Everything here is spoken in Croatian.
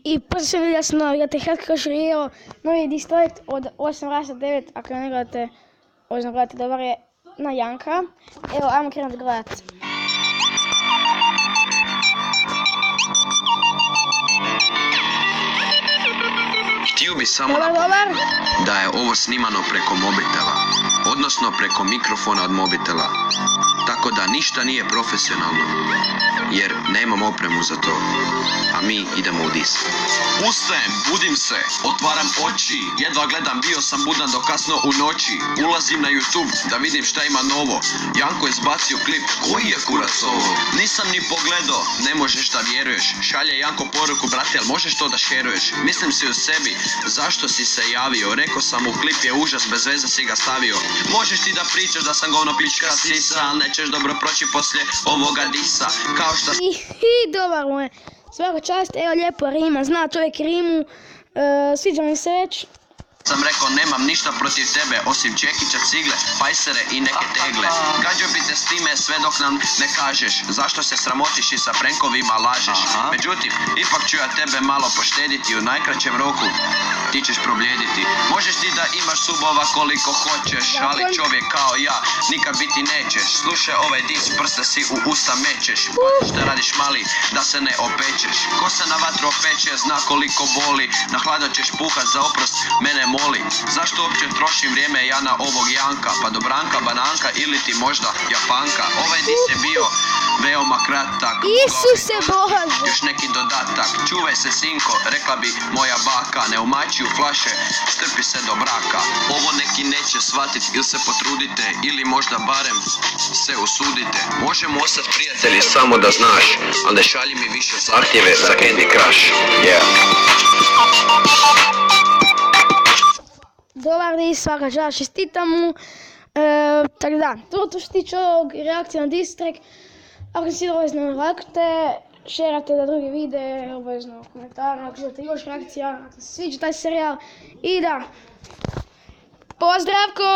I poslije sam vidio da sam gledate Hardcore Shrio, novi Destroyed od 8.9, ako ne gledate, možda gledate, dobar je na Janka. Evo, ajmo krenuti gledat. Htio bi samo da je ovo snimano preko mobitela, odnosno preko mikrofona od mobitela, tako da ništa nije profesionalno, jer nemam opremu za to, a mi idemo u dis. Ustajem, budim se, otvaram oči, jedva gledam, bio sam budan do kasno u noći. Ulazim na YouTube da vidim šta ima novo. Janko je zbacio klip, koji je kurac ovo? Nisam ni pogledao, ne možeš da vjeruješ. Šalje Janko poruku, brate, jel možeš to da šeruješ? Mislim si u sebi, zašto si se javio? Rekao sam mu, klip je užas, bez veze si ga stavio. Možeš ti da pričaš da sam govno pička sisa, ali nećeš dobro proći poslije ovoga disa. Kao šta... Dobar mu je. Svaka čast, evo lijepo rima, zna čovjek rimu, sviđa mi se već. Sam rekao, nemam ništa protiv tebe, osim čekića, cigle, pajsere i neke tegle. Gađo bi te s time sve dok nam ne kažeš, zašto se sramotiš i sa prankovima lažeš. Međutim, ipak ću ja tebe malo poštediti, u najkraćem roku ti ćeš probljediti. Možeš ti da imaš subova koliko hoćeš, ali čovjek kao ja nikad biti nećeš. Slušaj ovaj dis, prste si u usta mećeš, šta radiš mali da se ne opečeš. Ko se na vatru opeče zna koliko boli, na hladno ćeš puhat za oprost, mene moli. Zašto uopće trošim vrijeme ja na ovog Janka, pa do Branka, Bananka ili ti možda Japanka. Ovaj dis je bio veoma kratak, Isuse Bože! Još neki dodatak, čuvaj se sinko, rekla bi moja baka, ne umači u flaše, strpi se do braka. Ovo neki neće shvatit, ili se potrudite, ili možda barem se usudite. Možemo ostati prijatelji samo da znaš, ali ne šalji mi više zahtjeve za Candy Crush. Dobar dis, svaka čast, čestitam mu. Tako da, to što se tiče ovog reakcija na diss track. Ako se obavezno lajkujte, šerate da drugi vide, obavezno komentare, ako želite još reakcija, ako se sviđa taj serijal. I da, pozdravko!